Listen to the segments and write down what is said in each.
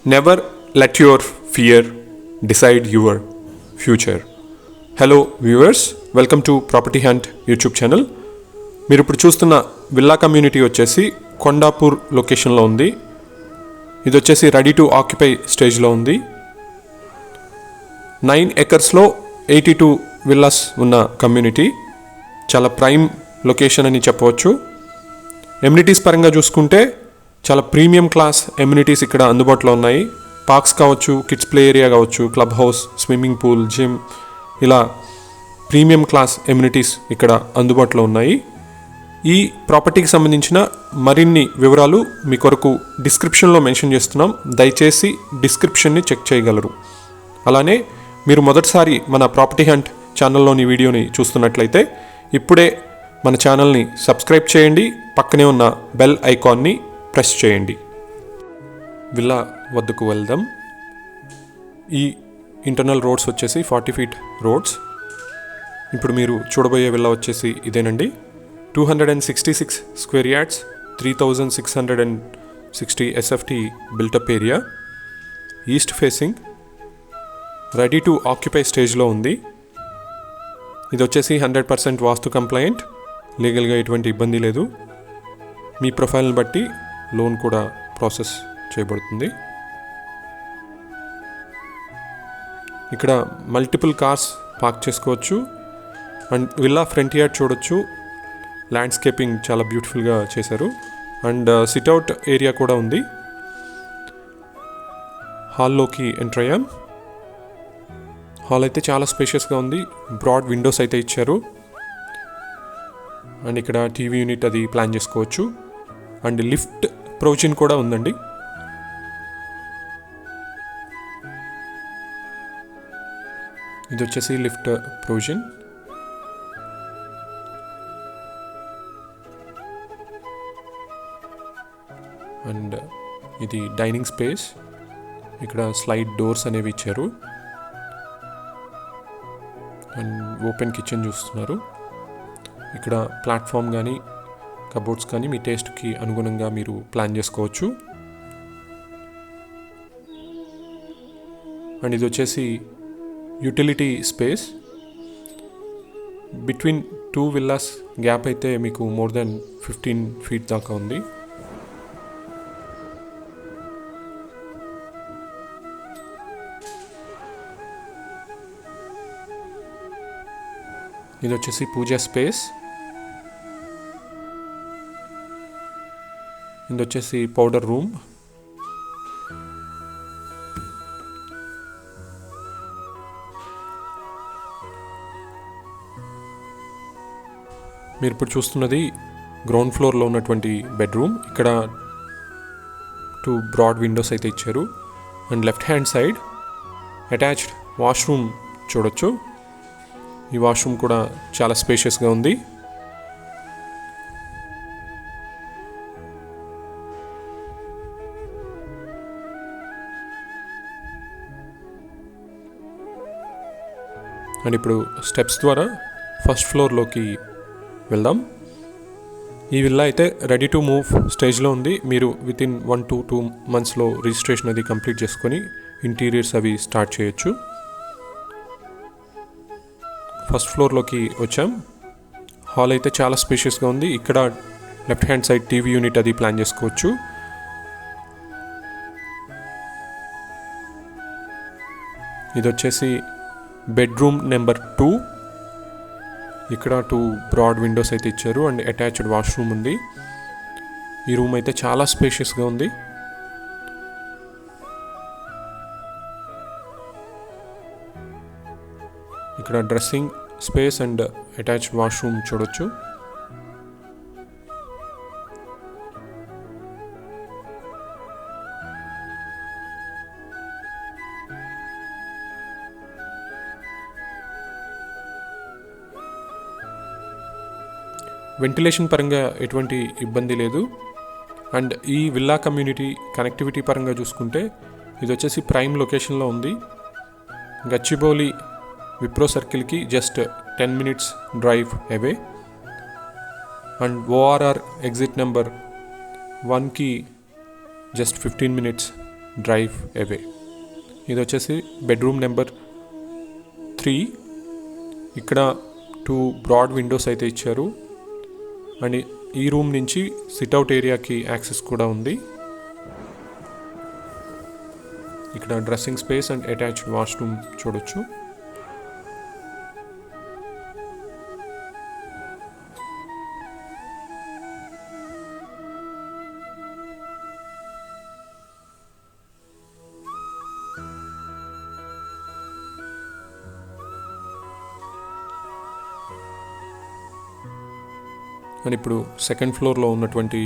Never let your fear decide your future. Hello viewers, welcome to property hunt YouTube channel. మీరు ఇప్పుడు చూస్తున్న villa community వచ్చేసి కొండాపూర్ లొకేషన్లో ఉంది. ఇది వచ్చేసి రెడీ టు ఆక్యుపై స్టేజ్లో ఉంది. 9 acresలో 82 విల్లాస్ ఉన్న కమ్యూనిటీ. చాలా ప్రైమ్ లొకేషన్ అని చెప్పవచ్చు. ఎమ్యూనిటీస్ పరంగా చూసుకుంటే చాలా ప్రీమియం క్లాస్ ఎమ్యూనిటీస్ ఇక్కడ అందుబాటులో ఉన్నాయి. పార్క్స్ కావచ్చు, కిడ్స్ ప్లే ఏరియా కావచ్చు, club house, swimming pool, gym, ఇలా ప్రీమియం క్లాస్ ఎమ్యూనిటీస్ ఇక్కడ అందుబాటులో ఉన్నాయి. ఈ ప్రాపర్టీకి సంబంధించిన మరిన్ని వివరాలు మీ కొరకు డిస్క్రిప్షన్లో మెన్షన్ చేస్తున్నాం. దయచేసి డిస్క్రిప్షన్ని చెక్ చేయగలరు. అలానే మీరు మొదటిసారి మన ప్రాపర్టీ హంట్ ఛానల్లోని వీడియోని చూస్తున్నట్లయితే ఇప్పుడే మన ఛానల్ని సబ్స్క్రైబ్ చేయండి. పక్కనే ఉన్న బెల్ ఐకాన్ని ప్రెస్ చేయండి. విల్లా వద్దకు వెళ్దాం. ఈ ఇంటర్నల్ రోడ్స్ వచ్చేసి 40 feet రోడ్స్. ఇప్పుడు మీరు చూడబోయే విల్లా వచ్చేసి ఇదేనండి. 266 square yards, 3660 SFT built-up area, east facing, ready to occupy స్టేజ్లో ఉంది. ఇది వచ్చేసి 100% వాస్తు కంప్లైంట్. లీగల్గా ఎటువంటి ఇబ్బంది లేదు. మీ ప్రొఫైల్ని బట్టి లోన్ కూడా ప్రాసెస్ చేయబడుతుంది. ఇక్కడ మల్టిపుల్ కార్స్ పార్క్ చేసుకోవచ్చు. అండ్ విల్లా ఫ్రంట్ యార్డ్ చూడొచ్చు. ల్యాండ్స్కేపింగ్ చాలా బ్యూటిఫుల్గా చేశారు. అండ్ సిట్అవుట్ ఏరియా కూడా ఉంది. హాల్లోకి ఎంటర్ అయ్యాం. హాల్ అయితే చాలా స్పేషియస్గా ఉంది. బ్రాడ్ విండోస్ అయితే ఇచ్చారు. అండ్ ఇక్కడ టీవీ యూనిట్ అది ప్లాన్ చేసుకోవచ్చు. అండ్ లిఫ్ట్ ప్రొవిజన్ కూడా ఉందండి. ఇది వచ్చేసి లిఫ్ట్ ప్రొవిజన్. అండ్ ఇది డైనింగ్ స్పేస్. ఇక్కడ స్లైడ్ డోర్స్ అనేవి ఇచ్చారు. అండ్ ఓపెన్ కిచెన్ చూస్తున్నారు. ఇక్కడ ప్లాట్ఫామ్ కానీ కబోర్డ్స్ కానీ మీ టేస్ట్కి అనుగుణంగా మీరు ప్లాన్ చేసుకోవచ్చు. అండ్ ఇది వచ్చేసి utility space. Between 2 villas gap అయితే మీకు మోర్ దెన్ 15 feet దాకా ఉంది. ఇది వచ్చేసి పూజా స్పేస్. ఇది వచ్చేసి పౌడర్ రూమ్. మీరు ఇప్పుడు చూస్తున్నది గ్రౌండ్ ఫ్లోర్లో ఉన్నటువంటి బెడ్రూమ్. ఇక్కడ 2 బ్రాడ్ విండోస్ అయితే ఇచ్చారు. And left hand side attached washroom చూడొచ్చు. ఈ వాష్రూమ్ కూడా చాలా స్పేషియస్గా ఉంది. అండ్ ఇప్పుడు స్టెప్స్ ద్వారా ఫస్ట్ ఫ్లోర్లోకి వెళ్దాం. ఈ విల్లా అయితే రెడీ టు మూవ్ స్టేజ్లో ఉంది. మీరు వితిన్ 1 to 2 monthsలో రిజిస్ట్రేషన్ అది కంప్లీట్ చేసుకొని ఇంటీరియర్స్ అవి స్టార్ట్ చేయొచ్చు. ఫస్ట్ ఫ్లోర్లోకి వచ్చాం. హాల్ అయితే చాలా స్పేషియస్గా ఉంది. ఇక్కడ left hand side TV unit అది ప్లాన్ చేసుకోవచ్చు. ఇది వచ్చేసి బెడ్రూమ్ నెంబర్ 2. ఇక్కడ 2 బ్రాడ్ విండోస్ అయితే ఇచ్చారు. అండ్ అటాచ్డ్ వాష్రూమ్ ఉంది. ఈ రూమ్ అయితే చాలా స్పేషియస్గా ఉంది. ఇక్కడ dressing space and attached washroom చూడొచ్చు. వెంటిలేషన్ పరంగా ఎటువంటి ఇబ్బంది లేదు. అండ్ ఈ విల్లా కమ్యూనిటీ కనెక్టివిటీ పరంగా చూసుకుంటే ఇది వచ్చేసి ప్రైమ్ లొకేషన్లో ఉంది. గచ్చిబౌలి విప్రో సర్కిల్కి just 10 minutes drive away. And ORR exit number 1కి జస్ట్ 15 minutes డ్రైవ్ అవే. ఇది వచ్చేసి బెడ్రూమ్ నెంబర్ 3. ఇక్కడ 2 బ్రాడ్ విండోస్ అయితే ఇచ్చారు. అండ్ ఈ రూమ్ నుంచి సిట్అవుట్ ఏరియాకి యాక్సెస్ కూడా ఉంది. ఇక్కడ dressing space and attached washroom చూడొచ్చు. అని ఇప్పుడు సెకండ్ ఫ్లోర్లో ఉన్నటువంటి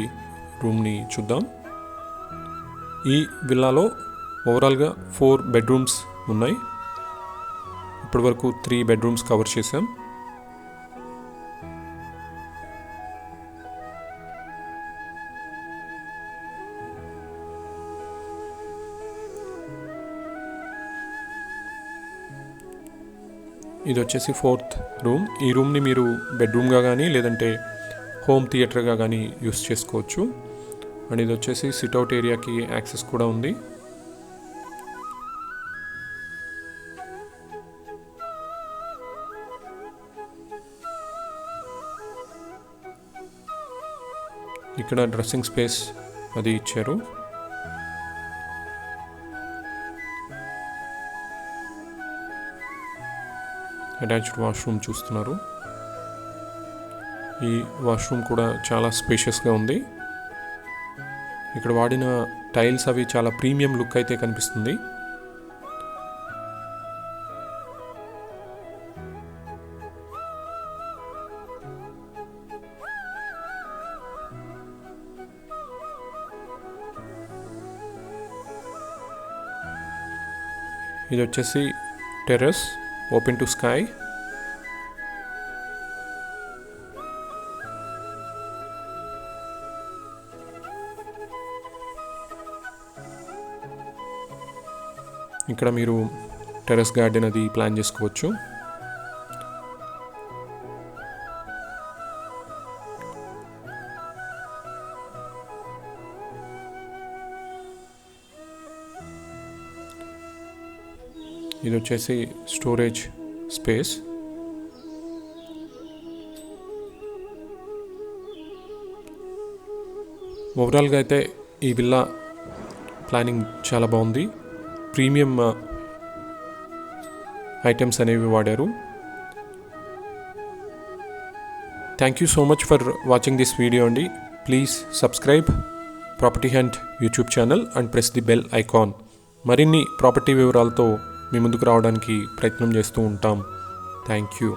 రూమ్ని చూద్దాం. ఈ విల్లాలో ఓవరాల్గా 4 బెడ్రూమ్స్ ఉన్నాయి. ఇప్పటి వరకు 3 బెడ్రూమ్స్ కవర్ చేసాం. ఇది వచ్చేసి 4th రూమ్. ఈ రూమ్ని మీరు బెడ్రూమ్గా కానీ లేదంటే హోమ్ థియేటర్గా కానీ యూస్ చేసుకోవచ్చు. అండ్ ఇది వచ్చేసి సిట్అవుట్ ఏరియాకి యాక్సెస్ కూడా ఉంది. ఇక్కడ డ్రెస్సింగ్ స్పేస్ అది ఇచ్చారు. అటాచ్డ్ వాష్రూమ్ చూస్తున్నారు. ఈ వాష్రూమ్ కూడా చాలా స్పేషియస్గా ఉంది. ఇక్కడ వాడిన టైల్స్ అవి చాలా ప్రీమియం లుక్ అయితే కనిపిస్తుంది. ఇది వచ్చేసి టెర్రస్ ఓపెన్ టు స్కై. ఇక్కడ మీరు టెర్రస్ గార్డెన్ అది ప్లాన్ చేసుకోవచ్చు. ఇది వచ్చేసి స్టోరేజ్ స్పేస్. ఓవరాల్గా అయితే ఈ విల్లా ప్లానింగ్ చాలా బాగుంది. ప్రీమియం ఐటమ్స్ అనేవి వాడారు. Thank you so much for watching this video అండి. Please subscribe property hunt YouTube channel and press the bell icon. మరిన్ని ప్రాపర్టీ వివరాలతో మీ ముందుకు రావడానికి ప్రయత్నం చేస్తూ ఉంటాం. Thank you.